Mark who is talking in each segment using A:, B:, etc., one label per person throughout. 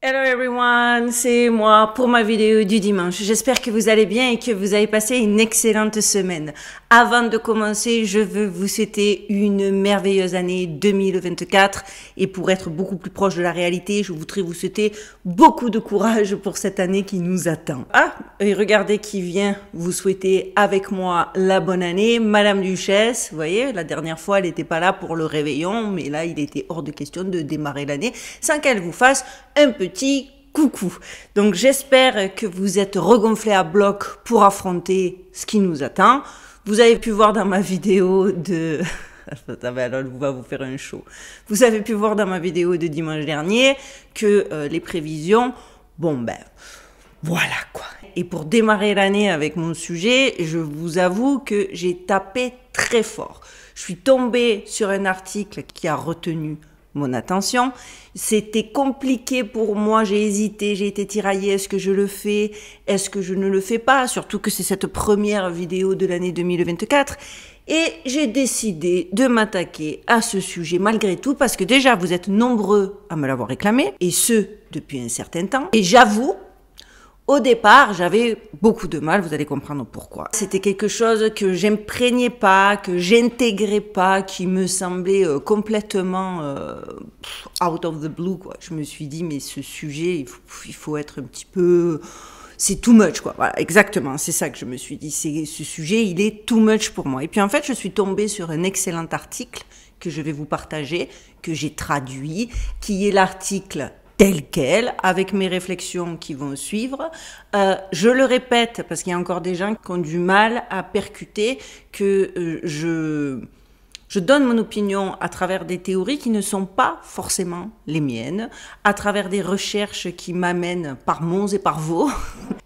A: Hello everyone, c'est moi pour ma vidéo du dimanche. J'espère que vous allez bien et que vous avez passé une excellente semaine. Avant de commencer, je veux vous souhaiter une merveilleuse année 2024 et pour être beaucoup plus proche de la réalité, je voudrais vous souhaiter beaucoup de courage pour cette année qui nous attend. Ah, et regardez qui vient vous souhaiter avec moi la bonne année, Madame Duchesse. Vous voyez, la dernière fois, elle n'était pas là pour le réveillon, mais là, il était hors de question de démarrer l'année sans qu'elle vous fasse un petit coucou. Donc j'espère que vous êtes regonflés à bloc pour affronter ce qui nous attend. Vous avez pu voir dans ma vidéo de... Alors, on va vous faire un show. Vous avez pu voir dans ma vidéo de dimanche dernier que les prévisions, bon ben, voilà quoi. Et pour démarrer l'année avec mon sujet, je vous avoue que j'ai tapé très fort. Je suis tombée sur un article qui a retenu mon attention. C'était compliqué pour moi, j'ai hésité, j'ai été tiraillée, est-ce que je le fais, est-ce que je ne le fais pas, surtout que c'est cette première vidéo de l'année 2024. Et j'ai décidé de m'attaquer à ce sujet malgré tout, parce que déjà vous êtes nombreux à me l'avoir réclamé, et ce, depuis un certain temps. Et j'avoue, au départ, j'avais beaucoup de mal, vous allez comprendre pourquoi. C'était quelque chose que j'imprégnais pas, que j'intégrais pas, qui me semblait complètement out of the blue, quoi. Je me suis dit, mais ce sujet, il faut être un petit peu... C'est too much, quoi. Voilà, exactement, c'est ça que je me suis dit. Ce sujet, il est too much pour moi. Et puis en fait, je suis tombée sur un excellent article que je vais vous partager, que j'ai traduit, qui est l'article tel quel, avec mes réflexions qui vont suivre. Je le répète, parce qu'il y a encore des gens qui ont du mal à percuter que je donne mon opinion à travers des théories qui ne sont pas forcément les miennes, à travers des recherches qui m'amènent par monts et par vaux.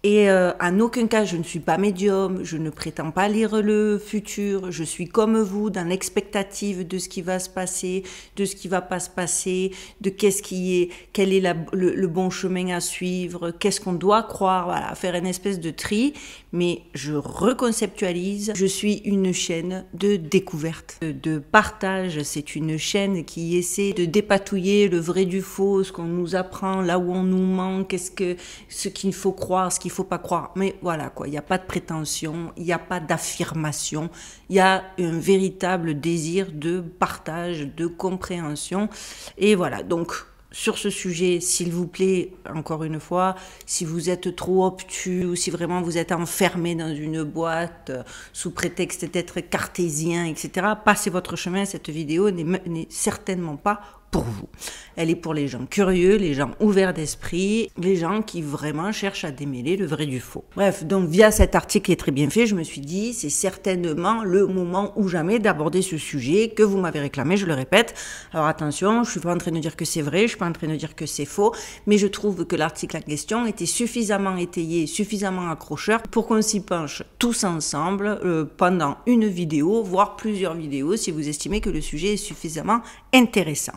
A: Et en aucun cas, je ne suis pas médium, je ne prétends pas lire le futur, je suis comme vous dans l'expectative de ce qui va se passer, de ce qui va pas se passer, de quel est le bon chemin à suivre, qu'est-ce qu'on doit croire, voilà, faire une espèce de tri, mais je reconceptualise, je suis une chaîne de découverte, de partage, c'est une chaîne qui essaie de dépatouiller le vrai du faux, ce qu'on nous apprend, là où on nous manque, ce qu'il faut croire, ce qu'il faut pas croire. Mais voilà quoi, il n'y a pas de prétention, il n'y a pas d'affirmation, il y a un véritable désir de partage, de compréhension. Et voilà, donc sur ce sujet, s'il vous plaît, encore une fois, si vous êtes trop obtus ou si vraiment vous êtes enfermé dans une boîte sous prétexte d'être cartésien, etc., passez votre chemin, cette vidéo n'est certainement pas pour vous. Elle est pour les gens curieux, les gens ouverts d'esprit, les gens qui vraiment cherchent à démêler le vrai du faux. Bref, donc via cet article qui est très bien fait, je me suis dit, c'est certainement le moment ou jamais d'aborder ce sujet que vous m'avez réclamé, je le répète. Alors attention, je suis pas en train de dire que c'est vrai, je suis pas en train de dire que c'est faux, mais je trouve que l'article en question était suffisamment étayé, suffisamment accrocheur pour qu'on s'y penche tous ensemble pendant une vidéo, voire plusieurs vidéos, si vous estimez que le sujet est suffisamment intéressant.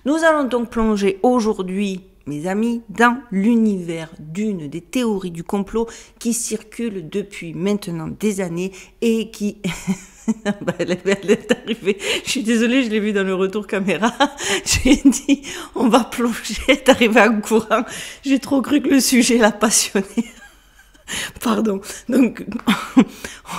A: Nous allons donc plonger aujourd'hui, mes amis, dans l'univers d'une des théories du complot qui circulent depuis maintenant des années et qui... elle est arrivée. Je suis désolée, je l'ai vu dans le retour caméra. J'ai dit, on va plonger, elle est arrivée en courant. J'ai trop cru que le sujet l'a passionnée. Pardon. Donc,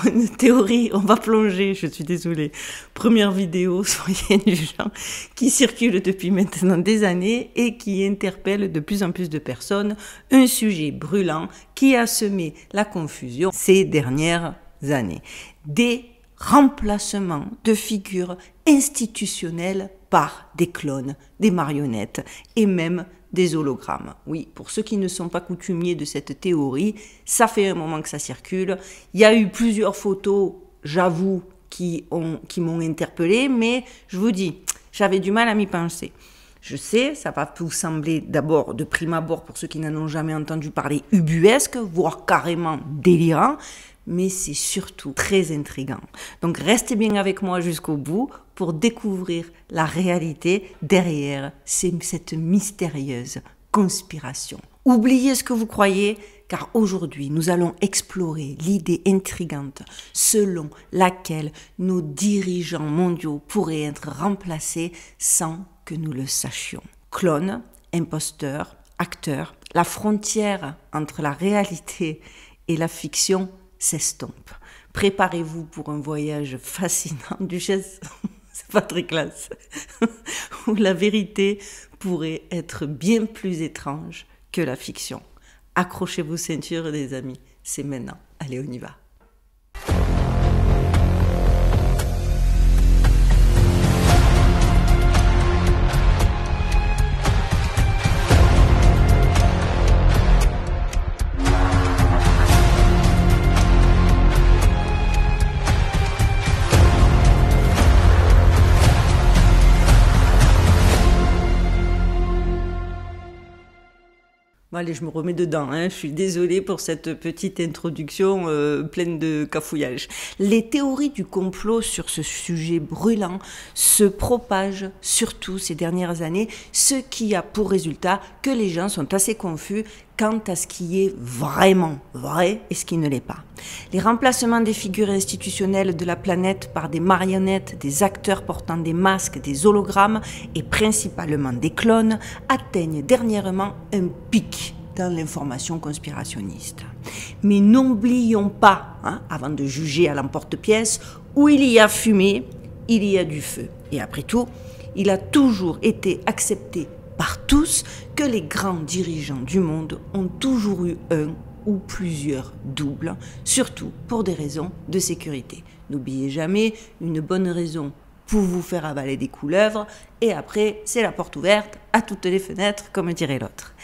A: une théorie, on va plonger, je suis désolée. Première vidéo, soyez indulgents, qui circule depuis maintenant des années et qui interpelle de plus en plus de personnes. Un sujet brûlant qui a semé la confusion ces dernières années. Des remplacements de figures institutionnelles par des clones, des marionnettes et même des hologrammes. Oui, pour ceux qui ne sont pas coutumiers de cette théorie, ça fait un moment que ça circule. Il y a eu plusieurs photos, j'avoue, qui m'ont interpellée, mais je vous dis, j'avais du mal à m'y pencher. Je sais, ça va vous sembler d'abord, de prime abord, pour ceux qui n'en ont jamais entendu parler, ubuesque, voire carrément délirant, mais c'est surtout très intriguant. Donc restez bien avec moi jusqu'au bout pour découvrir la réalité derrière cette mystérieuse conspiration. Oubliez ce que vous croyez, car aujourd'hui nous allons explorer l'idée intrigante selon laquelle nos dirigeants mondiaux pourraient être remplacés sans que nous le sachions. Clones, imposteurs, acteur, la frontière entre la réalité et la fiction s'estompe. Préparez-vous pour un voyage fascinant, Duchesse, c'est pas très classe, où la vérité pourrait être bien plus étrange que la fiction. Accrochez vos ceintures, les amis, c'est maintenant. Allez, on y va. Bon, allez, je me remets dedans, hein. Je suis désolée pour cette petite introduction pleine de cafouillage. Les théories du complot sur ce sujet brûlant se propagent surtout ces dernières années, ce qui a pour résultat que les gens sont assez confus quant à ce qui est vraiment vrai et ce qui ne l'est pas. Les remplacements des figures institutionnelles de la planète par des marionnettes, des acteurs portant des masques, des hologrammes et principalement des clones atteignent dernièrement un pic dans l'information conspirationniste. Mais n'oublions pas, avant de juger à l'emporte-pièce, où il y a fumée, il y a du feu. Et après tout, il a toujours été accepté par tous que les grands dirigeants du monde ont toujours eu un ou plusieurs doubles, surtout pour des raisons de sécurité. N'oubliez jamais, une bonne raison pour vous faire avaler des couleuvres, et après, c'est la porte ouverte à toutes les fenêtres, comme dirait l'autre.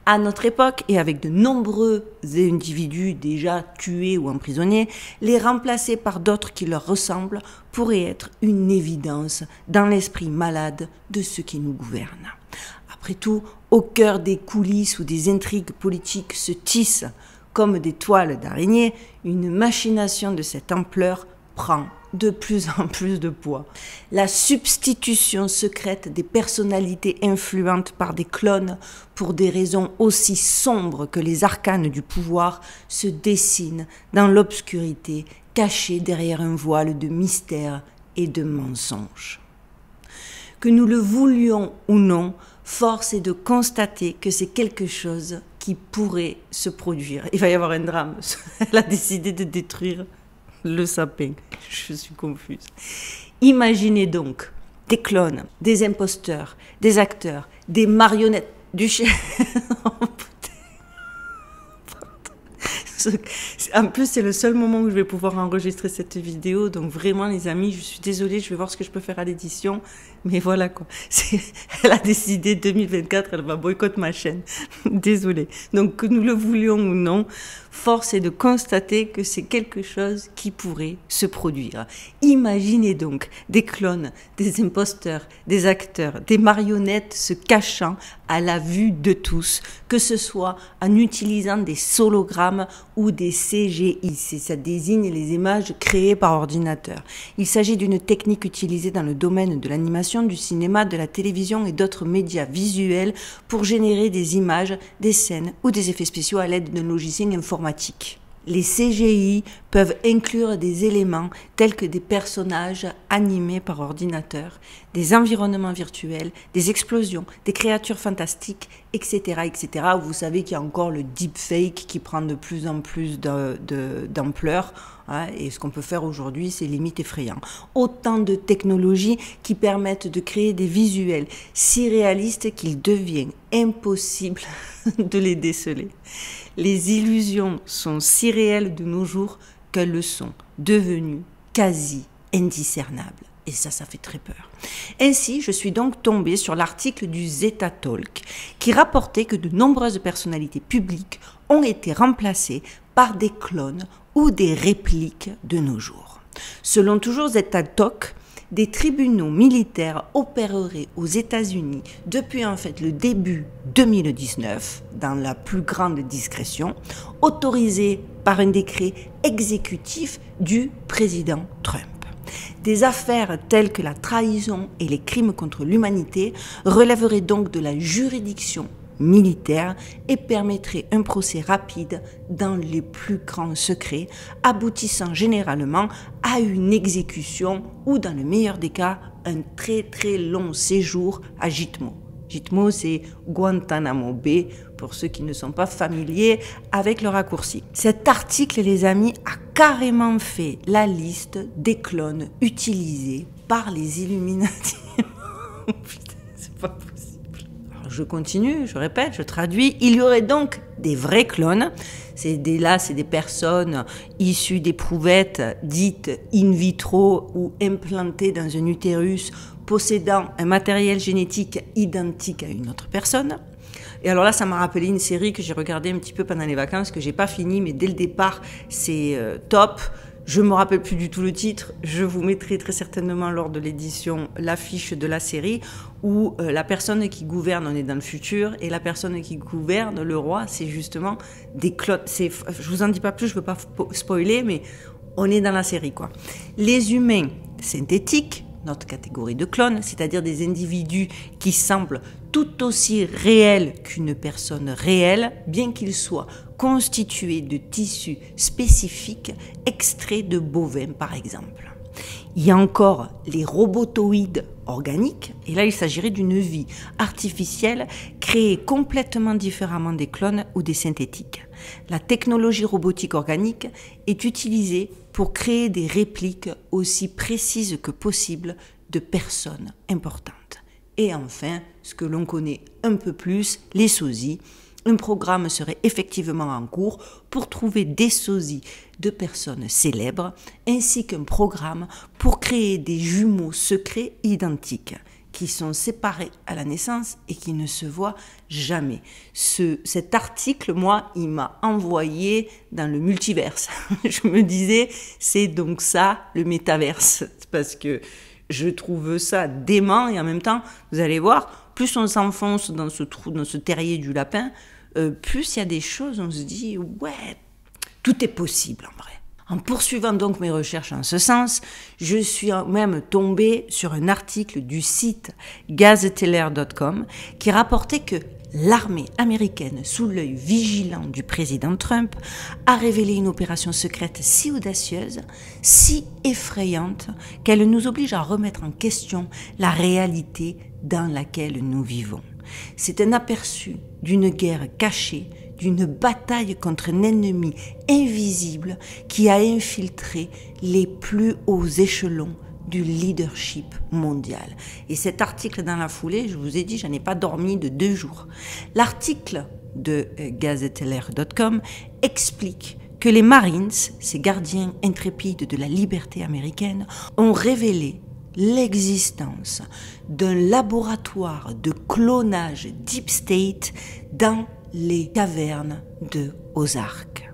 A: À notre époque, et avec de nombreux individus déjà tués ou emprisonnés, les remplacer par d'autres qui leur ressemblent pourrait être une évidence dans l'esprit malade de ceux qui nous gouvernent. Après tout, au cœur des coulisses où des intrigues politiques se tissent comme des toiles d'araignée, une machination de cette ampleur prend de plus en plus de poids. La substitution secrète des personnalités influentes par des clones pour des raisons aussi sombres que les arcanes du pouvoir se dessine dans l'obscurité, cachée derrière un voile de mystère et de mensonges. Que nous le voulions ou non, force est de constater que c'est quelque chose qui pourrait se produire. Il va y avoir un drame. Elle a décidé de détruire le sapin. Je suis confuse. Imaginez donc des clones, des imposteurs, des acteurs, des marionnettes du chef. En plus, c'est le seul moment où je vais pouvoir enregistrer cette vidéo. Donc vraiment, les amis, je suis désolée. Je vais voir ce que je peux faire à l'édition. Mais voilà quoi. Elle a décidé 2024, elle va boycotter ma chaîne. Désolée. Donc que nous le voulions ou non, force est de constater que c'est quelque chose qui pourrait se produire. Imaginez donc des clones, des imposteurs, des acteurs, des marionnettes se cachant à la vue de tous, que ce soit en utilisant des hologrammes ou des CGI. Ça désigne les images créées par ordinateur. Il s'agit d'une technique utilisée dans le domaine de l'animation, du cinéma, de la télévision et d'autres médias visuels pour générer des images, des scènes ou des effets spéciaux à l'aide d'un logiciel informatique. Les CGI peuvent inclure des éléments tels que des personnages animés par ordinateur, des environnements virtuels, des explosions, des créatures fantastiques, etc. etc. Vous savez qu'il y a encore le deepfake qui prend de plus en plus d'ampleur. Et ce qu'on peut faire aujourd'hui, c'est limite effrayant. Autant de technologies qui permettent de créer des visuels si réalistes qu'il devient impossible de les déceler. Les illusions sont si réelles de nos jours qu'elles le sont devenues quasi indiscernables. Et ça fait très peur. Ainsi, je suis donc tombée sur l'article du Zetatalk qui rapportait que de nombreuses personnalités publiques ont été remplacées par des clones ou des répliques de nos jours. Selon toujours Zetatalk, des tribunaux militaires opéreraient aux États-Unis depuis en fait le début 2019, dans la plus grande discrétion, autorisés par un décret exécutif du président Trump. Des affaires telles que la trahison et les crimes contre l'humanité relèveraient donc de la juridiction militaire et permettraient un procès rapide dans les plus grands secrets, aboutissant généralement à une exécution ou, dans le meilleur des cas, un très très long séjour à Gitmo. Gitmo, c'est Guantanamo Bay pour ceux qui ne sont pas familiers avec le raccourci. Cet article, les amis, a carrément fait la liste des clones utilisés par les Illuminati. Putain, c'est pas possible. Alors, je continue, je répète, je traduis. Il y aurait donc des vrais clones. C'est des personnes issues d'éprouvettes dites in vitro ou implantées dans un utérus possédant un matériel génétique identique à une autre personne. Et alors là, ça m'a rappelé une série que j'ai regardée un petit peu pendant les vacances, que j'ai pas fini, mais dès le départ, c'est top. Je me rappelle plus du tout le titre. Je vous mettrai très certainement lors de l'édition l'affiche de la série où la personne qui gouverne, on est dans le futur, et la personne qui gouverne, le roi, c'est justement des clones. Je vous en dis pas plus, je veux pas spoiler, mais on est dans la série, quoi. Les humains synthétiques, notre catégorie de clones, c'est-à-dire des individus qui semblent tout aussi réels qu'une personne réelle, bien qu'ils soient constitués de tissus spécifiques extraits de bovins, par exemple. Il y a encore les robotoïdes organiques, et là il s'agirait d'une vie artificielle créée complètement différemment des clones ou des synthétiques. La technologie robotique organique est utilisée pour créer des répliques aussi précises que possible de personnes importantes. Et enfin, ce que l'on connaît un peu plus, les sosies. Un programme serait effectivement en cours pour trouver des sosies de personnes célèbres, ainsi qu'un programme pour créer des jumeaux secrets identiques, qui sont séparés à la naissance et qui ne se voient jamais. Cet article, moi, il m'a envoyé dans le multiverse. Je me disais, c'est donc ça, le métaverse, parce que je trouve ça dément et en même temps, vous allez voir, plus on s'enfonce dans ce trou, dans ce terrier du lapin, plus il y a des choses, on se dit, ouais, tout est possible en vrai. En poursuivant donc mes recherches en ce sens, je suis même tombée sur un article du site gazeteller.com qui rapportait que l'armée américaine, sous l'œil vigilant du président Trump, a révélé une opération secrète si audacieuse, si effrayante, qu'elle nous oblige à remettre en question la réalité dans laquelle nous vivons. C'est un aperçu d'une guerre cachée, d'une bataille contre un ennemi invisible qui a infiltré les plus hauts échelons du leadership mondial. Et cet article dans la foulée, je vous ai dit, j'en ai pas dormi de 2 jours. L'article de gazeteller.com explique que les Marines, ces gardiens intrépides de la liberté américaine, ont révélé l'existence d'un laboratoire de clonage Deep State dans les cavernes de Ozark.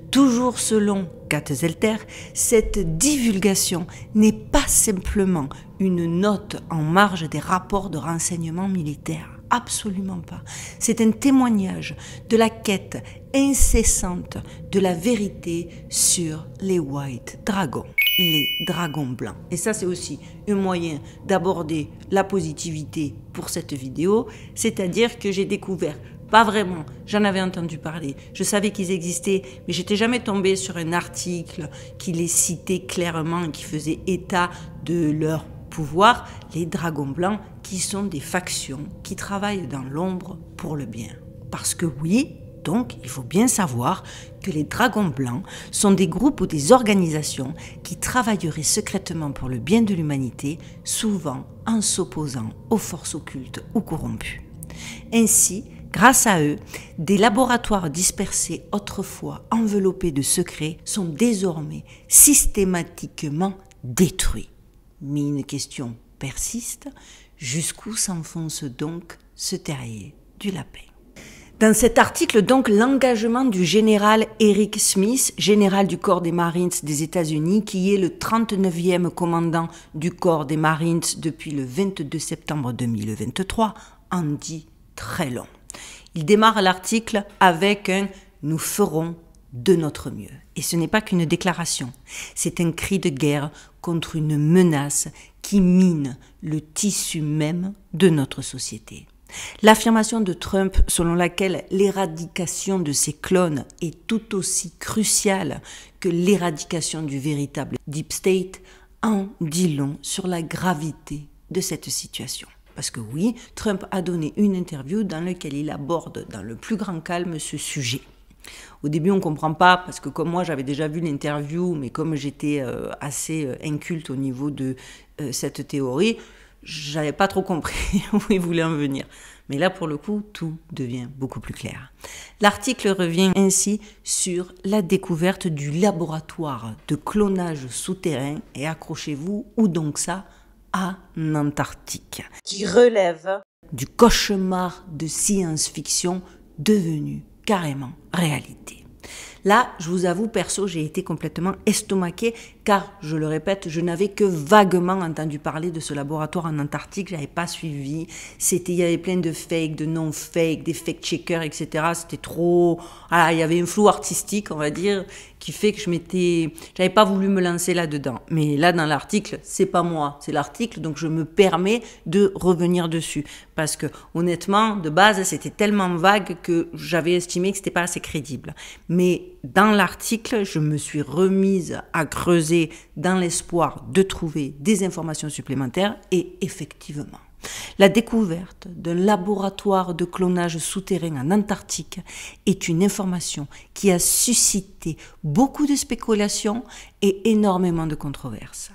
A: Toujours selon Katzelter, cette divulgation n'est pas simplement une note en marge des rapports de renseignement militaire. Absolument pas. C'est un témoignage de la quête incessante de la vérité sur les White Dragons, les dragons blancs. Et ça, c'est aussi un moyen d'aborder la positivité pour cette vidéo, c'est-à-dire que j'ai découvert, pas vraiment, j'en avais entendu parler, je savais qu'ils existaient, mais j'étais jamais tombée sur un article qui les citait clairement et qui faisait état de leur pouvoir, les dragons blancs, qui sont des factions qui travaillent dans l'ombre pour le bien. Parce que oui, donc il faut bien savoir que les dragons blancs sont des groupes ou des organisations qui travailleraient secrètement pour le bien de l'humanité, souvent en s'opposant aux forces occultes ou corrompues. Ainsi, grâce à eux, des laboratoires dispersés autrefois enveloppés de secrets sont désormais systématiquement détruits. Mais une question persiste, jusqu'où s'enfonce donc ce terrier du lapin? Dans cet article, donc, l'engagement du général Eric Smith, général du corps des Marines des États-Unis, qui est le 39e commandant du corps des Marines depuis le 22 septembre 2023, en dit très long. Il démarre l'article avec un « nous ferons de notre mieux ». Et ce n'est pas qu'une déclaration, c'est un cri de guerre contre une menace qui mine le tissu même de notre société. L'affirmation de Trump selon laquelle l'éradication de ces clones est tout aussi cruciale que l'éradication du véritable Deep State en dit long sur la gravité de cette situation. Parce que oui, Trump a donné une interview dans laquelle il aborde dans le plus grand calme ce sujet. Au début, on ne comprend pas, parce que comme moi, j'avais déjà vu l'interview, mais comme j'étais assez inculte au niveau de cette théorie, j'avais pas trop compris où il voulait en venir. Mais là, pour le coup, tout devient beaucoup plus clair. L'article revient ainsi sur la découverte du laboratoire de clonage souterrain, et accrochez-vous, où donc ça? En Antarctique, qui relève du cauchemar de science-fiction devenu carrément réalité. Là, je vous avoue, perso, j'ai été complètement estomaquée car, je le répète, je n'avais que vaguement entendu parler de ce laboratoire en Antarctique, j'avais pas suivi. Il y avait plein de fake, de non-fake, des fact-checkers, etc. C'était trop... Voilà, il y avait un flou artistique, on va dire, qui fait que j'avais pas voulu me lancer là-dedans. Mais là, dans l'article, c'est pas moi, c'est l'article, donc je me permets de revenir dessus. Parce que, honnêtement, de base, c'était tellement vague que j'avais estimé que c'était pas assez crédible. Mais dans l'article, je me suis remise à creuser dans l'espoir de trouver des informations supplémentaires et effectivement, la découverte d'un laboratoire de clonage souterrain en Antarctique est une information qui a suscité beaucoup de spéculations et énormément de controverses.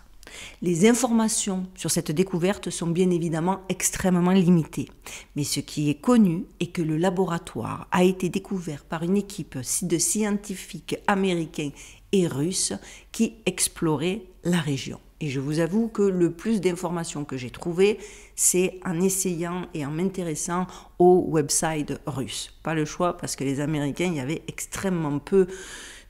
A: Les informations sur cette découverte sont bien évidemment extrêmement limitées, mais ce qui est connu est que le laboratoire a été découvert par une équipe de scientifiques américains et russes qui exploraient la région. Et je vous avoue que le plus d'informations que j'ai trouvées, c'est en essayant et en m'intéressant aux websites russes. Pas le choix parce que les Américains, il y avait extrêmement peu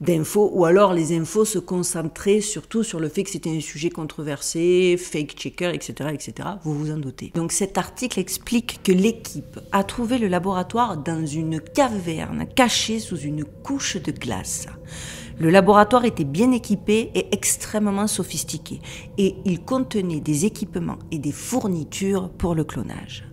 A: d'infos, ou alors les infos se concentraient surtout sur le fait que c'était un sujet controversé, fake-checker, etc., etc., vous vous en doutez. Donc cet article explique que l'équipe a trouvé le laboratoire dans une caverne cachée sous une couche de glace. Le laboratoire était bien équipé et extrêmement sophistiqué, et il contenait des équipements et des fournitures pour le clonage.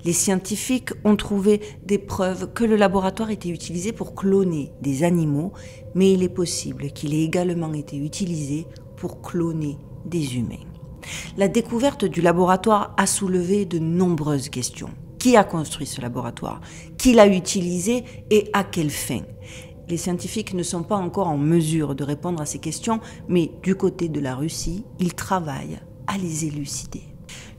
A: Les scientifiques ont trouvé des preuves que le laboratoire était utilisé pour cloner des animaux, mais il est possible qu'il ait également été utilisé pour cloner des humains. La découverte du laboratoire a soulevé de nombreuses questions. Qui a construit ce laboratoire? Qui l'a utilisé et à quelle fin? Les scientifiques ne sont pas encore en mesure de répondre à ces questions, mais du côté de la Russie, ils travaillent à les élucider.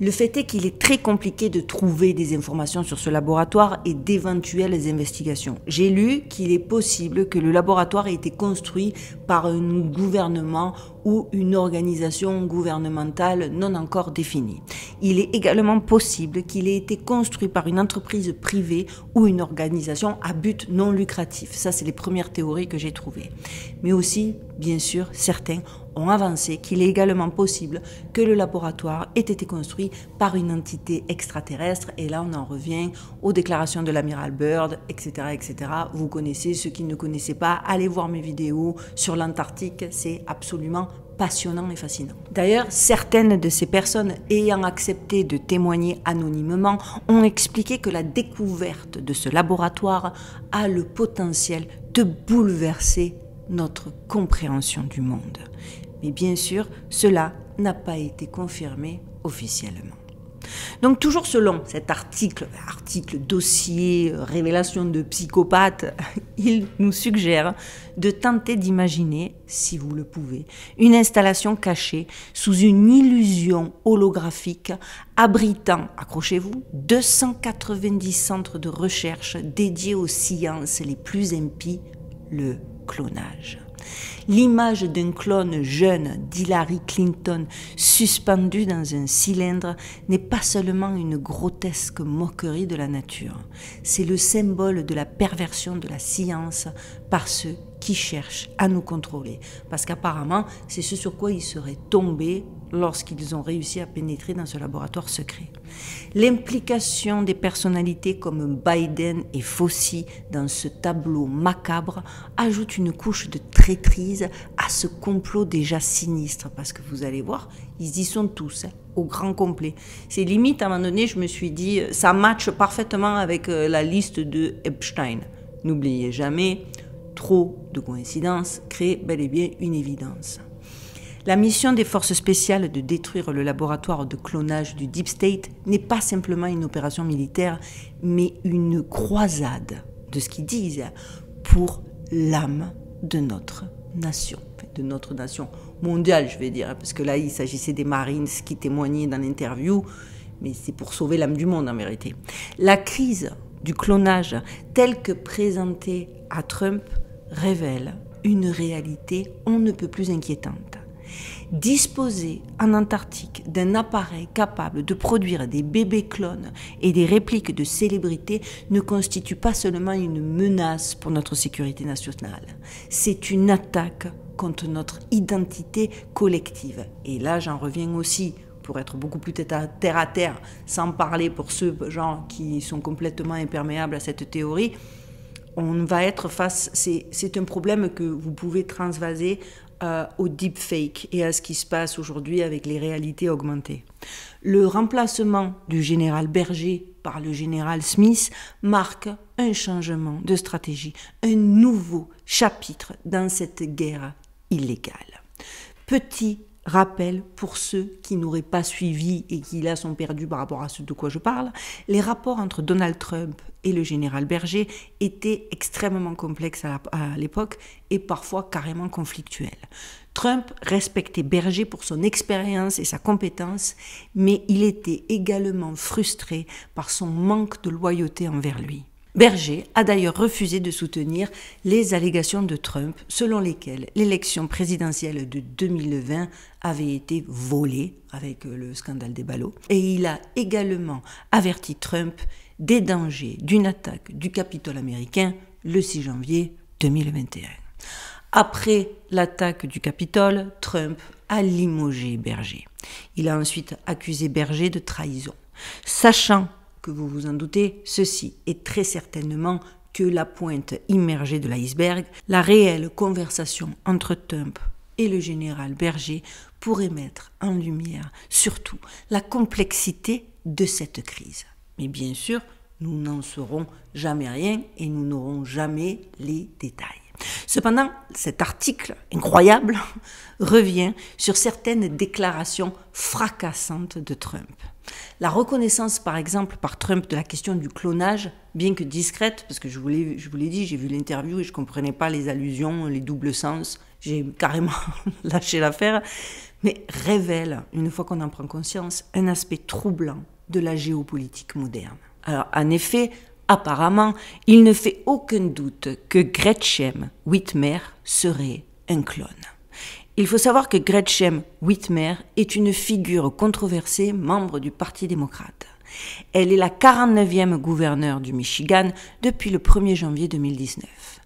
A: Le fait est qu'il est très compliqué de trouver des informations sur ce laboratoire et d'éventuelles investigations. J'ai lu qu'il est possible que le laboratoire ait été construit par un gouvernement ou une organisation gouvernementale non encore définie. Il est également possible qu'il ait été construit par une entreprise privée ou une organisation à but non lucratif. Ça, c'est les premières théories que j'ai trouvées. Mais aussi, bien sûr, certains ont avancé qu'il est également possible que le laboratoire ait été construit par une entité extraterrestre. Et là, on en revient aux déclarations de l'amiral Byrd, etc., etc. Vous connaissez, ceux qui ne connaissaient pas, allez voir mes vidéos sur l'Antarctique, c'est absolument passionnant et fascinant. D'ailleurs, certaines de ces personnes ayant accepté de témoigner anonymement ont expliqué que la découverte de ce laboratoire a le potentiel de bouleverser notre compréhension du monde. Mais bien sûr, cela n'a pas été confirmé officiellement. Donc toujours selon cet article dossier, révélation de psychopathe, il nous suggère de tenter d'imaginer, si vous le pouvez, une installation cachée sous une illusion holographique abritant, accrochez-vous, 290 centres de recherche dédiés aux sciences les plus impies, le clonage. L'image d'un clone jeune d'Hillary Clinton suspendu dans un cylindre n'est pas seulement une grotesque moquerie de la nature, c'est le symbole de la perversion de la science par ceux qui cherchent à nous contrôler. Parce qu'apparemment, c'est ce sur quoi ils seraient tombés lorsqu'ils ont réussi à pénétrer dans ce laboratoire secret. L'implication des personnalités comme Biden et Fauci dans ce tableau macabre ajoute une couche de traîtrise à ce complot déjà sinistre, parce que vous allez voir, ils y sont tous, au grand complet. C'est limite, à un moment donné, je me suis dit, ça matche parfaitement avec la liste de Epstein. N'oubliez jamais, trop de coïncidences crée bel et bien une évidence. La mission des forces spéciales de détruire le laboratoire de clonage du Deep State n'est pas simplement une opération militaire, mais une croisade, de ce qu'ils disent, pour l'âme de notre nation, mondiale, je vais dire, parce que là, il s'agissait des Marines qui témoignaient dans l'interview, mais c'est pour sauver l'âme du monde en vérité. La crise du clonage, telle que présentée à Trump, révèle une réalité on ne peut plus inquiétante. Disposer en Antarctique d'un appareil capable de produire des bébés clones et des répliques de célébrités ne constitue pas seulement une menace pour notre sécurité nationale, c'est une attaque contre notre identité collective. Et là, j'en reviens aussi, pour être beaucoup plus terre à terre, sans parler pour ceux gens qui sont complètement imperméables à cette théorie, on va être face, c'est un problème que vous pouvez transvaser au deepfake et à ce qui se passe aujourd'hui avec les réalités augmentées. Le remplacement du général Berger par le général Smith marque un changement de stratégie, un nouveau chapitre dans cette guerre illégale. Petit rappel pour ceux qui n'auraient pas suivi et qui là sont perdus par rapport à ce de quoi je parle, les rapports entre Donald Trump et le général Berger étaient extrêmement complexes à l'époque et parfois carrément conflictuels. Trump respectait Berger pour son expérience et sa compétence, mais il était également frustré par son manque de loyauté envers lui. Berger a d'ailleurs refusé de soutenir les allégations de Trump selon lesquelles l'élection présidentielle de 2020 avait été volée avec le scandale des ballots. Et il a également averti Trump des dangers d'une attaque du Capitole américain le 6 janvier 2021. Après l'attaque du Capitole, Trump a limogé Berger. Il a ensuite accusé Berger de trahison, sachant que vous vous en doutez, ceci est très certainement que la pointe immergée de l'iceberg. La réelle conversation entre Trump et le général Berger pourrait mettre en lumière surtout la complexité de cette crise. Mais bien sûr, nous n'en saurons jamais rien et nous n'aurons jamais les détails. Cependant, cet article incroyable revient sur certaines déclarations fracassantes de Trump. La reconnaissance, par exemple, par Trump de la question du clonage, bien que discrète, parce que je vous l'ai dit, j'ai vu l'interview et je ne comprenais pas les allusions, les doubles sens, j'ai carrément lâché l'affaire, mais révèle, une fois qu'on en prend conscience, un aspect troublant de la géopolitique moderne. Alors, en effet, apparemment, il ne fait aucun doute que Gretchen Whitmer serait un clone. Il faut savoir que Gretchen Whitmer est une figure controversée, membre du Parti démocrate. Elle est la 49e gouverneure du Michigan depuis le 1er janvier 2019.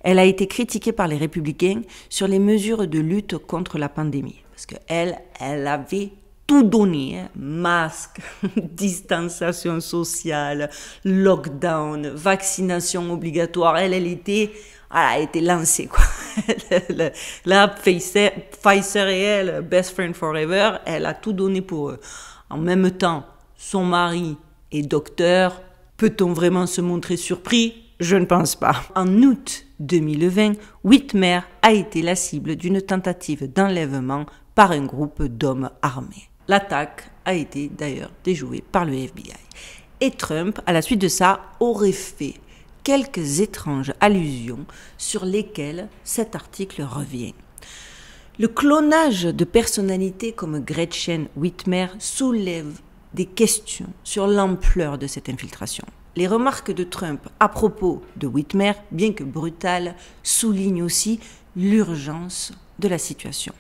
A: Elle a été critiquée par les républicains sur les mesures de lutte contre la pandémie. Parce qu'elle avait tout donné, hein. Masque, distanciation sociale, lockdown, vaccination obligatoire. Elle était lancée, quoi. Là, Pfizer et elle, best friend forever, elle a tout donné pour eux. En même temps, son mari est docteur. Peut-on vraiment se montrer surpris? Je ne pense pas. En août 2020, Whitmer a été la cible d'une tentative d'enlèvement par un groupe d'hommes armés. L'attaque a été d'ailleurs déjouée par le FBI. Et Trump, à la suite de ça, aurait fait quelques étranges allusions sur lesquelles cet article revient. Le clonage de personnalités comme Gretchen Whitmer soulève des questions sur l'ampleur de cette infiltration. Les remarques de Trump à propos de Whitmer, bien que brutales, soulignent aussi l'urgence de la situation.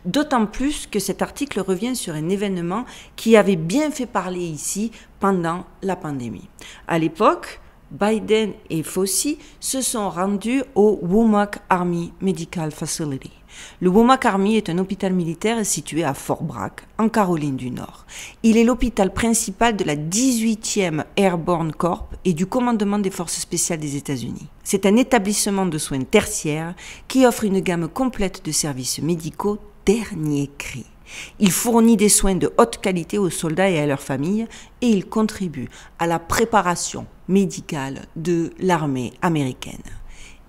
A: D'autant plus que cet article revient sur un événement qui avait bien fait parler ici pendant la pandémie. À l'époque, Biden et Fauci se sont rendus au Womack Army Medical Facility. Le Womack Army est un hôpital militaire situé à Fort Bragg, en Caroline du Nord. Il est l'hôpital principal de la 18e Airborne Corps et du commandement des forces spéciales des États-Unis. C'est un établissement de soins tertiaires qui offre une gamme complète de services médicaux dernier cri. Il fournit des soins de haute qualité aux soldats et à leurs familles et il contribue à la préparation médicale de l'armée américaine.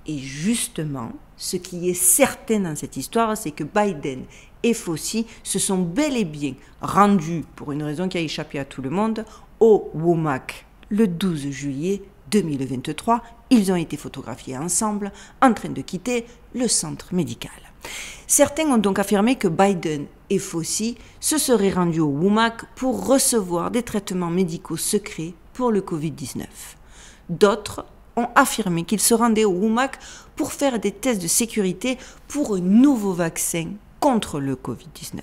A: Et justement, ce qui est certain dans cette histoire, c'est que Biden et Fauci se sont bel et bien rendus, pour une raison qui a échappé à tout le monde, au WOMAC le 12 juillet 2023. Ils ont été photographiés ensemble en train de quitter le centre médical. Certains ont donc affirmé que Biden et Fauci se seraient rendus au WOMAC pour recevoir des traitements médicaux secrets pour le Covid-19. D'autres ont affirmé qu'ils se rendaient au WOMAC pour faire des tests de sécurité pour un nouveau vaccin contre le Covid-19.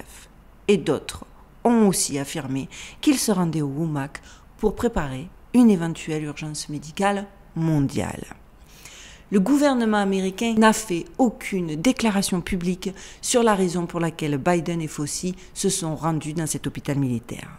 A: Et d'autres ont aussi affirmé qu'ils se rendaient au WOMAC pour préparer une éventuelle urgence médicale mondiale. Le gouvernement américain n'a fait aucune déclaration publique sur la raison pour laquelle Biden et Fauci se sont rendus dans cet hôpital militaire.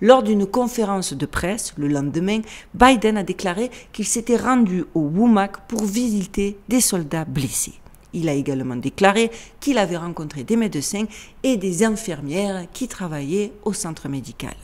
A: Lors d'une conférence de presse le lendemain, Biden a déclaré qu'il s'était rendu au WOMAC pour visiter des soldats blessés. Il a également déclaré qu'il avait rencontré des médecins et des infirmières qui travaillaient au centre médical.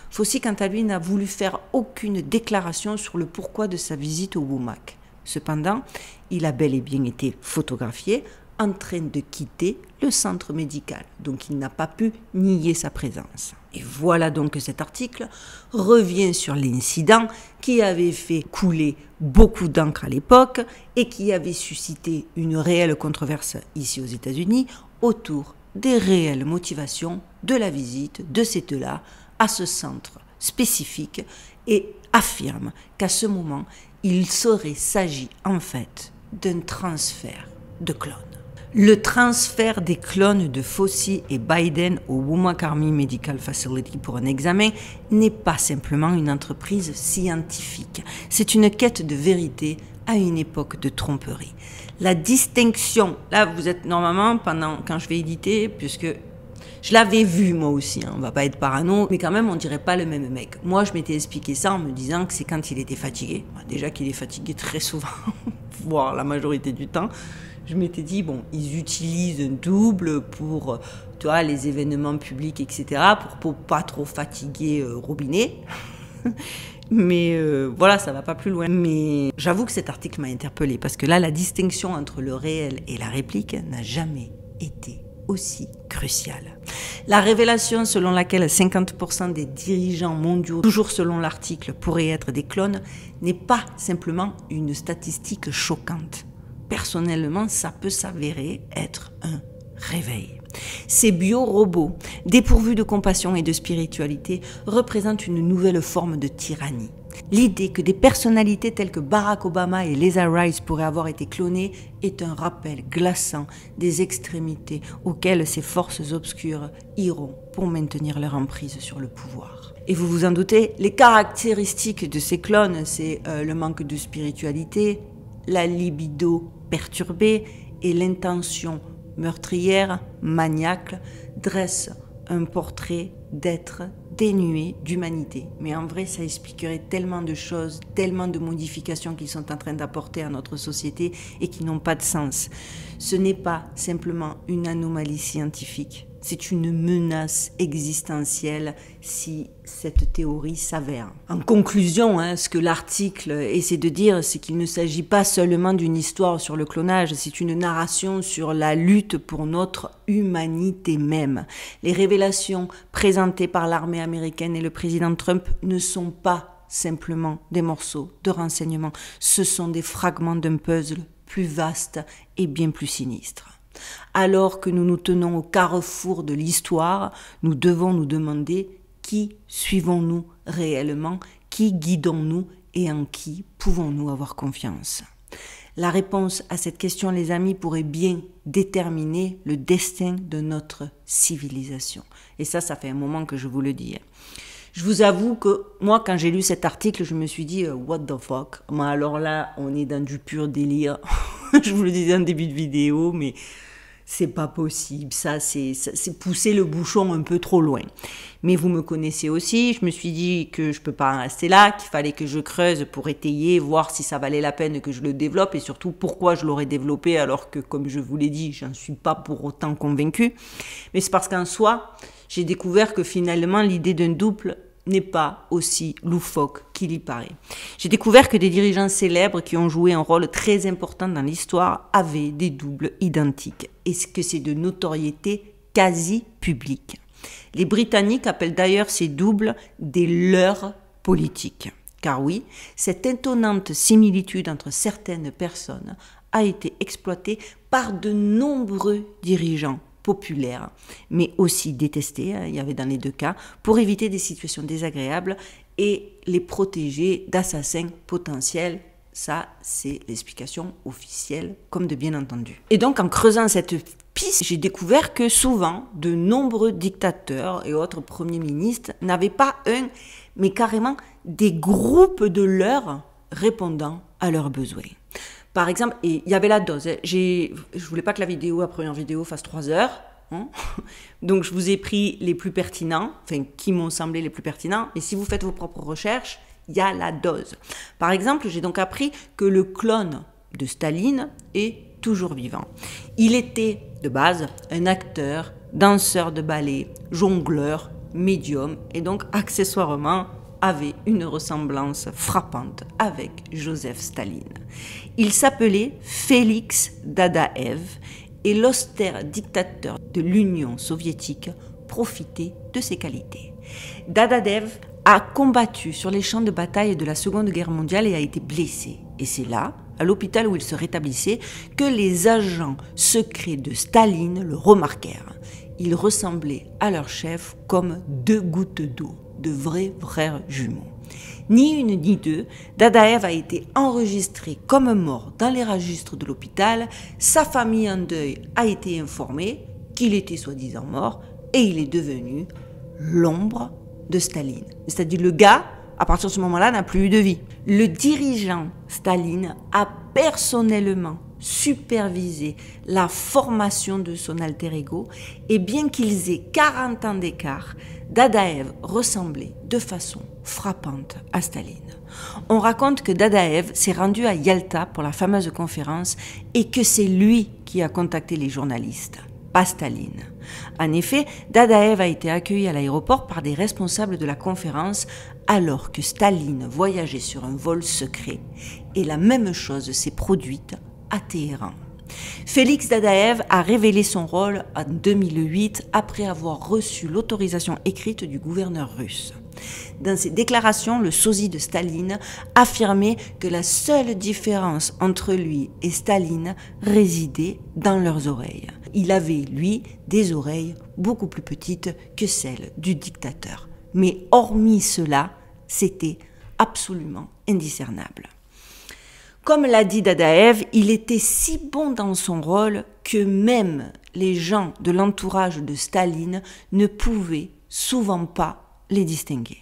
A: Fauci, quant à lui, n'a voulu faire aucune déclaration sur le pourquoi de sa visite au WOMAC. Cependant, il a bel et bien été photographié en train de quitter le centre médical, donc il n'a pas pu nier sa présence. Et voilà donc que cet article revient sur l'incident qui avait fait couler beaucoup d'encre à l'époque et qui avait suscité une réelle controverse ici aux États-Unis autour des réelles motivations de la visite de cet homme-là à ce centre spécifique et affirme qu'à ce moment, il s'agit en fait d'un transfert de clones. Le transfert des clones de Fauci et Biden au WOMAC Army Medical Facility pour un examen n'est pas simplement une entreprise scientifique. C'est une quête de vérité à une époque de tromperie. La distinction, là vous êtes normalement quand je vais éditer, puisque je l'avais vu moi aussi, on va pas être parano, mais quand même on dirait pas le même mec. Moi je m'étais expliqué ça en me disant que c'est quand il était fatigué. Déjà qu'il est fatigué très souvent, voire la majorité du temps. Je m'étais dit, bon, ils utilisent un double pour, tu vois, les événements publics, etc., pour pas trop fatiguer Robinet. Mais voilà, ça va pas plus loin. Mais j'avoue que cet article m'a interpellée, parce que là, la distinction entre le réel et la réplique n'a jamais été aussi cruciale. La révélation selon laquelle 50% des dirigeants mondiaux, toujours selon l'article, pourraient être des clones, n'est pas simplement une statistique choquante. Personnellement, ça peut s'avérer être un réveil. Ces biorobots, dépourvus de compassion et de spiritualité, représentent une nouvelle forme de tyrannie. L'idée que des personnalités telles que Barack Obama et Lisa Rice pourraient avoir été clonées est un rappel glaçant des extrémités auxquelles ces forces obscures iront pour maintenir leur emprise sur le pouvoir. Et vous vous en doutez, les caractéristiques de ces clones, c'est le manque de spiritualité, la libido perturbée et l'intention meurtrière, maniaque, dresse un portrait d'être dénué d'humanité. Mais en vrai, ça expliquerait tellement de choses, tellement de modifications qu'ils sont en train d'apporter à notre société et qui n'ont pas de sens. Ce n'est pas simplement une anomalie scientifique. C'est une menace existentielle si cette théorie s'avère. En conclusion, ce que l'article essaie de dire, c'est qu'il ne s'agit pas seulement d'une histoire sur le clonage, c'est une narration sur la lutte pour notre humanité même. Les révélations présentées par l'armée américaine et le président Trump ne sont pas simplement des morceaux de renseignements, ce sont des fragments d'un puzzle plus vaste et bien plus sinistre. Alors que nous nous tenons au carrefour de l'histoire, nous devons nous demander qui suivons-nous réellement, qui guidons-nous et en qui pouvons-nous avoir confiance. La réponse à cette question, les amis, pourrait bien déterminer le destin de notre civilisation. Et ça fait un moment que je vous le dis. Je vous avoue que moi, quand j'ai lu cet article, je me suis dit « what the fuck ?» Mais alors là, on est dans du pur délire. Je vous le disais en début de vidéo, mais c'est pas possible. Ça, c'est pousser le bouchon un peu trop loin. Mais vous me connaissez aussi. Je me suis dit que je peux pas en rester là, qu'il fallait que je creuse pour étayer, voir si ça valait la peine que je le développe et surtout pourquoi je l'aurais développé alors que, comme je vous l'ai dit, j'en suis pas pour autant convaincue. Mais c'est parce qu'en soi, j'ai découvert que finalement, l'idée d'un double n'est pas aussi loufoque qu'il y paraît. J'ai découvert que des dirigeants célèbres qui ont joué un rôle très important dans l'histoire avaient des doubles identiques et que c'est de notoriété quasi publique. Les Britanniques appellent d'ailleurs ces doubles des leurres politiques. Car oui, cette étonnante similitude entre certaines personnes a été exploitée par de nombreux dirigeants populaires, mais aussi détestés, il y avait dans les deux cas, pour éviter des situations désagréables et les protéger d'assassins potentiels. Ça, c'est l'explication officielle, comme de bien entendu. Et donc, en creusant cette piste, j'ai découvert que souvent, de nombreux dictateurs et autres premiers ministres n'avaient pas un, mais carrément des groupes de leurs répondant à leurs besoins. Par exemple, et il y avait la dose. Je voulais pas que la première vidéo fasse 3 heures. Hein. Donc, je vous ai pris les plus pertinents, enfin, qui m'ont semblé les plus pertinents. Et si vous faites vos propres recherches, il y a la dose. Par exemple, j'ai donc appris que le clone de Staline est toujours vivant. Il était, de base, un acteur, danseur de ballet, jongleur, médium, et donc, accessoirement, avait une ressemblance frappante avec Joseph Staline. Il s'appelait Félix Dadaev, et l'austère dictateur de l'Union soviétique profitait de ses qualités. Dadaev a combattu sur les champs de bataille de la Seconde Guerre mondiale et a été blessé. Et c'est là, à l'hôpital où il se rétablissait, que les agents secrets de Staline le remarquèrent. Ils ressemblaient à leur chef comme 2 gouttes d'eau, de vrais frères jumeaux. Ni une ni deux, Dadaev a été enregistré comme mort dans les registres de l'hôpital. Sa famille en deuil a été informée qu'il était soi-disant mort et il est devenu l'ombre de Staline. C'est-à-dire le gars, à partir de ce moment-là, n'a plus eu de vie. Le dirigeant Staline a personnellement supervisé la formation de son alter ego et bien qu'ils aient 40 ans d'écart, Dadaev ressemblait de façon frappante à Staline. On raconte que Dadaev s'est rendu à Yalta pour la fameuse conférence et que c'est lui qui a contacté les journalistes, pas Staline. En effet, Dadaev a été accueilli à l'aéroport par des responsables de la conférence alors que Staline voyageait sur un vol secret et la même chose s'est produite à Téhéran. Félix Dadaev a révélé son rôle en 2008 après avoir reçu l'autorisation écrite du gouverneur russe. Dans ses déclarations, le sosie de Staline affirmait que la seule différence entre lui et Staline résidait dans leurs oreilles. Il avait, lui, des oreilles beaucoup plus petites que celles du dictateur. Mais hormis cela, c'était absolument indiscernable. Comme l'a dit Dadaev, il était si bon dans son rôle que même les gens de l'entourage de Staline ne pouvaient souvent pas les distinguer.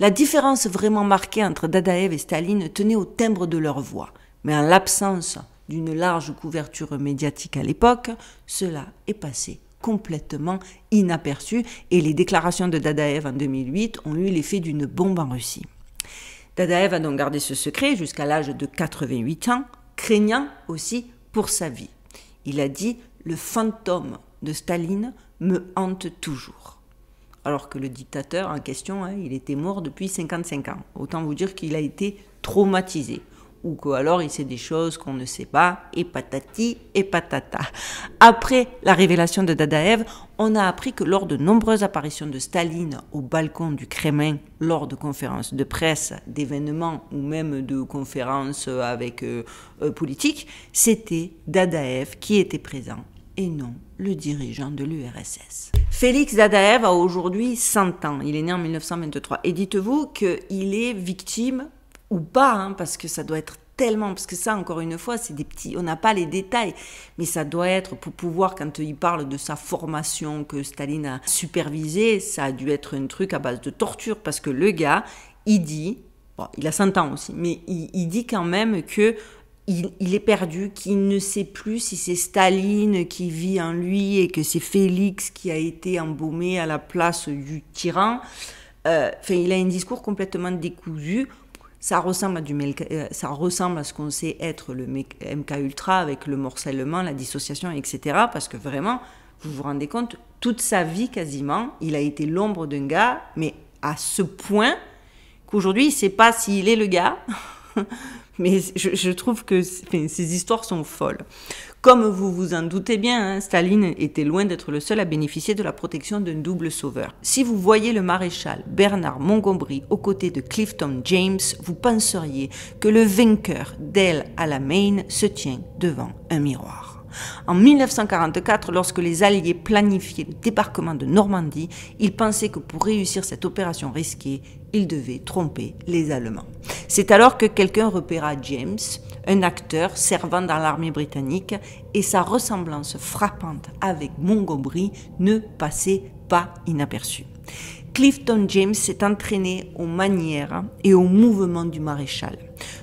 A: La différence vraiment marquée entre Dadaev et Staline tenait au timbre de leur voix, mais en l'absence d'une large couverture médiatique à l'époque, cela est passé complètement inaperçu et les déclarations de Dadaev en 2008 ont eu l'effet d'une bombe en Russie. Dadaev a donc gardé ce secret jusqu'à l'âge de 88 ans, craignant aussi pour sa vie. Il a dit « Le fantôme de Staline me hante toujours ». Alors que le dictateur en question, il était mort depuis 55 ans. Autant vous dire qu'il a été traumatisé. Ou qu'alors il sait des choses qu'on ne sait pas, et patati et patata. Après la révélation de Dadaev, on a appris que lors de nombreuses apparitions de Staline au balcon du Kremlin, lors de conférences de presse, d'événements ou même de conférences avec politiques, c'était Dadaev qui était présent et non le dirigeant de l'URSS. Félix Dadaev a aujourd'hui 100 ans, il est né en 1923. Et dites-vous qu'il est victime ou pas, parce que ça doit être tellement, parce que ça, encore une fois, c'est des petits, on n'a pas les détails, mais ça doit être, pour pouvoir, quand il parle de sa formation que Staline a supervisée, ça a dû être un truc à base de torture, parce que le gars, il dit, bon, il a 100 ans aussi, mais il dit quand même que il est perdu, qu'il ne sait plus si c'est Staline qui vit en lui et que c'est Félix qui a été embaumé à la place du tyran. Il a un discours complètement décousu. Ça ressemble à ce qu'on sait être le MK Ultra avec le morcellement, la dissociation, etc. Parce que vraiment, vous vous rendez compte, toute sa vie quasiment, il a été l'ombre d'un gars, mais à ce point qu'aujourd'hui, il ne sait pas s'il est le gars Mais je trouve que ces histoires sont folles. Comme vous vous en doutez bien, hein, Staline était loin d'être le seul à bénéficier de la protection d'un double sauveur. Si vous voyez le maréchal Bernard Montgomery aux côtés de Clifton James, vous penseriez que le vainqueur d'El Alamein se tient devant un miroir. En 1944, lorsque les Alliés planifiaient le débarquement de Normandie, ils pensaient que pour réussir cette opération risquée, ils devaient tromper les Allemands. C'est alors que quelqu'un repéra James, un acteur servant dans l'armée britannique, et sa ressemblance frappante avec Montgomery ne passait pas inaperçue. Clifton James s'est entraîné aux manières et aux mouvements du maréchal.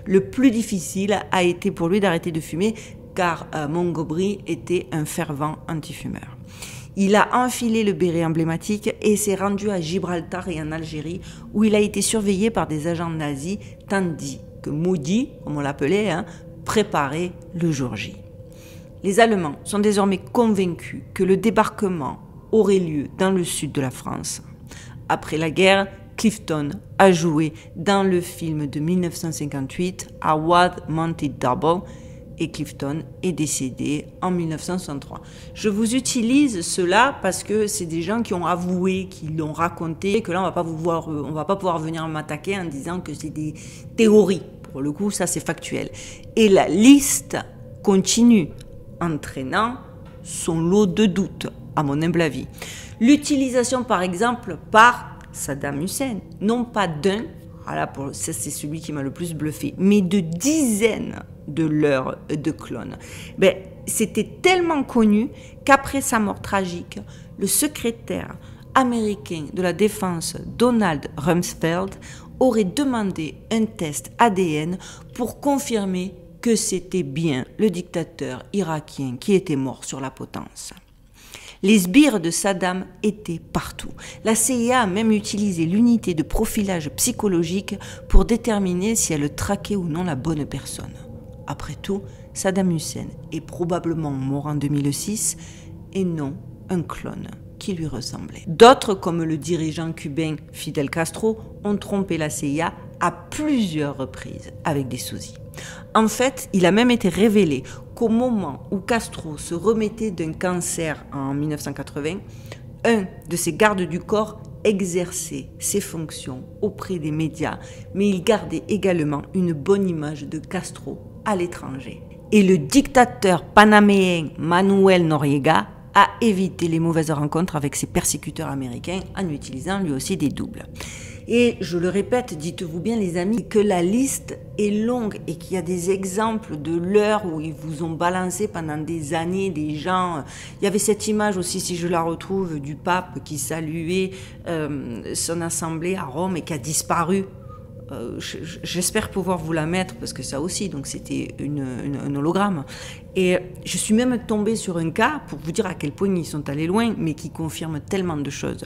A: Le plus difficile a été pour lui d'arrêter de fumer, car Montgomery était un fervent antifumeur. Il a enfilé le béret emblématique et s'est rendu à Gibraltar et en Algérie, où il a été surveillé par des agents nazis, tandis que Moody, comme on l'appelait, préparait le jour J. Les Allemands sont désormais convaincus que le débarquement aurait lieu dans le sud de la France. Après la guerre, Clifton a joué dans le film de 1958 A Wild Mounted Double, et Clifton est décédé en 1963. Je vous utilise cela parce que c'est des gens qui ont avoué, qui l'ont raconté, et que là on va pas pouvoir venir m'attaquer en disant que c'est des théories. Pour le coup, ça c'est factuel. Et la liste continue, entraînant son lot de doutes, à mon humble avis. L'utilisation par exemple par Saddam Hussein, non pas d'un, ça c'est celui qui m'a le plus bluffé, mais de dizaines de leurres de clones. C'était tellement connu qu'après sa mort tragique, le secrétaire américain de la défense Donald Rumsfeld aurait demandé un test ADN pour confirmer que c'était bien le dictateur irakien qui était mort sur la potence. Les sbires de Saddam étaient partout. La CIA a même utilisé l'unité de profilage psychologique pour déterminer si elle traquait ou non la bonne personne. Après tout, Saddam Hussein est probablement mort en 2006 et non un clone qui lui ressemblait. D'autres, comme le dirigeant cubain Fidel Castro, ont trompé la CIA à plusieurs reprises avec des sosies. En fait, il a même été révélé qu'au moment où Castro se remettait d'un cancer en 1980, un de ses gardes du corps exerçait ses fonctions auprès des médias, mais il gardait également une bonne image de Castro à l'étranger. Et le dictateur panaméen Manuel Noriega a évité les mauvaises rencontres avec ses persécuteurs américains en utilisant lui aussi des doubles. Et je le répète, dites-vous bien les amis, que la liste est longue et qu'il y a des exemples de l'heure où ils vous ont balancé pendant des années des gens. Il y avait cette image aussi, si je la retrouve, du pape qui saluait son assemblée à Rome et qui a disparu. J'espère pouvoir vous la mettre parce que ça aussi, donc c'était un hologramme. Et je suis même tombée sur un cas, pour vous dire à quel point ils sont allés loin, mais qui confirme tellement de choses.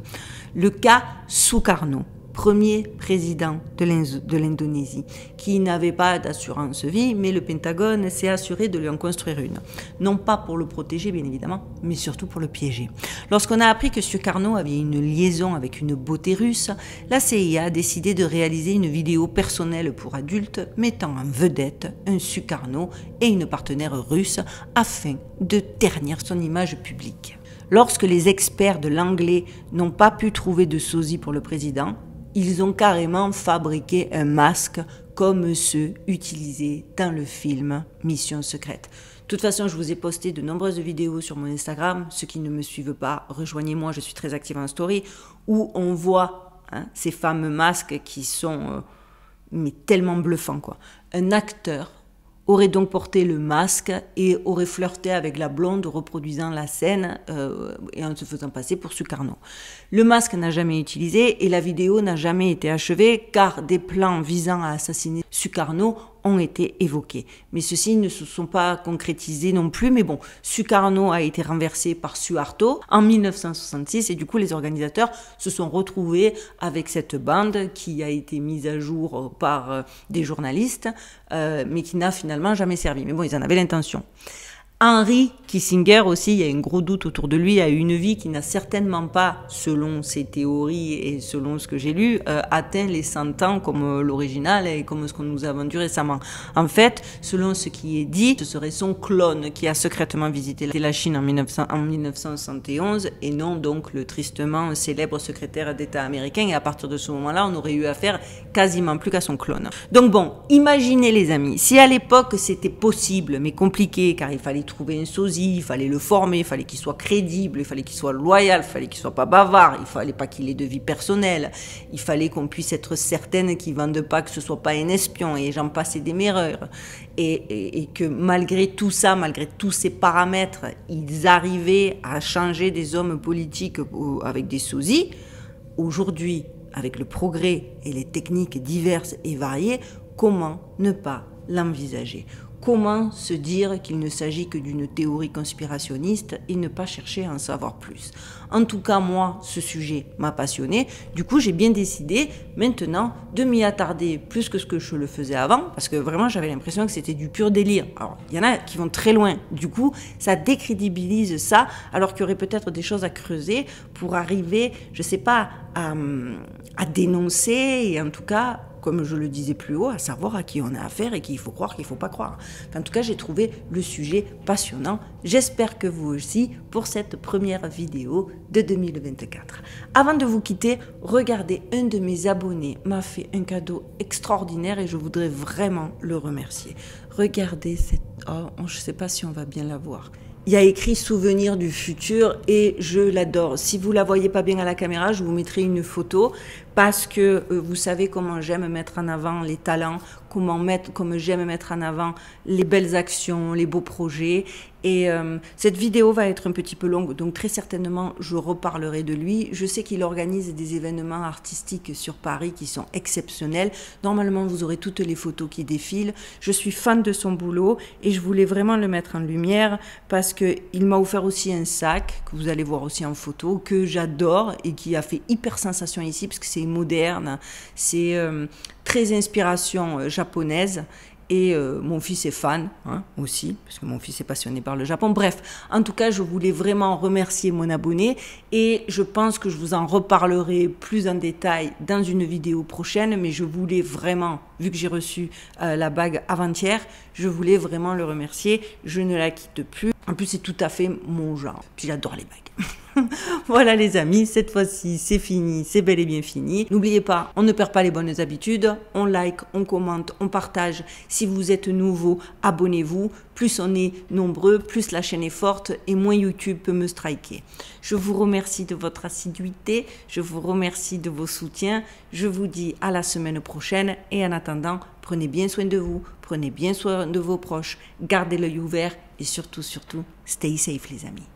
A: Le cas Sukarno, premier président de l'Indonésie, qui n'avait pas d'assurance vie, mais le Pentagone s'est assuré de lui en construire une. Non pas pour le protéger, bien évidemment, mais surtout pour le piéger. Lorsqu'on a appris que Sukarno avait une liaison avec une beauté russe, la CIA a décidé de réaliser une vidéo personnelle pour adultes mettant en vedette un Sukarno et une partenaire russe afin de ternir son image publique. Lorsque les experts de l'anglais n'ont pas pu trouver de sosie pour le président, ils ont carrément fabriqué un masque comme ceux utilisés dans le film Mission Secrète. De toute façon, je vous ai posté de nombreuses vidéos sur mon Instagram. Ceux qui ne me suivent pas, rejoignez-moi, je suis très active en story, où on voit ces fameux masques qui sont mais tellement bluffants, quoi. Un acteur aurait donc porté le masque et aurait flirté avec la blonde reproduisant la scène et en se faisant passer pour Sukarno. Le masque n'a jamais été utilisé et la vidéo n'a jamais été achevée car des plans visant à assassiner Sukarno ont été évoqués. Mais ceux-ci ne se sont pas concrétisés non plus. Mais bon, Sukarno a été renversé par Suharto en 1966 et du coup les organisateurs se sont retrouvés avec cette bande qui a été mise à jour par des journalistes mais qui n'a finalement jamais servi. Mais bon, ils en avaient l'intention. Henry Kissinger aussi, il y a un gros doute autour de lui, a eu une vie qui n'a certainement pas, selon ses théories et selon ce que j'ai lu, atteint les 100 ans comme l'original et comme ce qu'on nous a vendu récemment. En fait, selon ce qui est dit, ce serait son clone qui a secrètement visité la Chine en 1971 et non donc le tristement célèbre secrétaire d'État américain. Et à partir de ce moment-là, on aurait eu affaire quasiment plus qu'à son clone. Donc bon, imaginez les amis, si à l'époque c'était possible mais compliqué car il fallait trouver un sosie, il fallait le former, il fallait qu'il soit crédible, il fallait qu'il soit loyal, il fallait qu'il soit pas bavard, il fallait pas qu'il ait de vie personnelle, il fallait qu'on puisse être certaine qu'il vende pas, que ce soit pas un espion et j'en passe des meilleurs et que malgré tout ça, malgré tous ces paramètres, ils arrivaient à changer des hommes politiques avec des sosies. Aujourd'hui, avec le progrès et les techniques diverses et variées, comment ne pas l'envisager? Comment se dire qu'il ne s'agit que d'une théorie conspirationniste et ne pas chercher à en savoir plus? En tout cas, moi, ce sujet m'a passionné. Du coup, j'ai bien décidé maintenant de m'y attarder plus que ce que je le faisais avant, parce que vraiment, j'avais l'impression que c'était du pur délire. Alors, il y en a qui vont très loin. Du coup, ça décrédibilise ça, alors qu'il y aurait peut-être des choses à creuser pour arriver, je sais pas, à dénoncer et en tout cas, comme je le disais plus haut, à savoir à qui on a affaire et qui il faut croire, qu'il ne faut pas croire. Enfin, en tout cas, j'ai trouvé le sujet passionnant. J'espère que vous aussi, pour cette première vidéo de 2024. Avant de vous quitter, regardez, un de mes abonnés m'a fait un cadeau extraordinaire et je voudrais vraiment le remercier. Regardez cette... Oh, je ne sais pas si on va bien la voir. Il y a écrit « Souvenir du futur » et je l'adore. Si vous ne la voyez pas bien à la caméra, je vous mettrai une photo parce que vous savez comment j'aime mettre en avant les talents, comme j'aime mettre en avant les belles actions, les beaux projets. Et cette vidéo va être un petit peu longue, donc très certainement je reparlerai de lui. Je sais qu'il organise des événements artistiques sur Paris qui sont exceptionnels. Normalement, vous aurez toutes les photos qui défilent. Je suis fan de son boulot et je voulais vraiment le mettre en lumière parce qu'il m'a offert aussi un sac, que vous allez voir aussi en photo, que j'adore et qui a fait hyper sensation ici parce que c'est moderne, c'est très inspiration japonaise. Et mon fils est fan aussi, parce que mon fils est passionné par le Japon. Bref, en tout cas, je voulais vraiment remercier mon abonné et je pense que je vous en reparlerai plus en détail dans une vidéo prochaine, mais je voulais vraiment, vu que j'ai reçu la bague avant-hier, je voulais vraiment le remercier. Je ne la quitte plus. En plus, c'est tout à fait mon genre. Puis j'adore les bagues. Voilà les amis, cette fois-ci c'est fini, c'est bel et bien fini. N'oubliez pas, on ne perd pas les bonnes habitudes, on like, on commente, on partage. Si vous êtes nouveau, abonnez-vous. Plus on est nombreux, plus la chaîne est forte et moins YouTube peut me striker. Je vous remercie de votre assiduité, je vous remercie de vos soutiens. Je vous dis à la semaine prochaine et en attendant, prenez bien soin de vous, prenez bien soin de vos proches, gardez l'œil ouvert et surtout, stay safe les amis.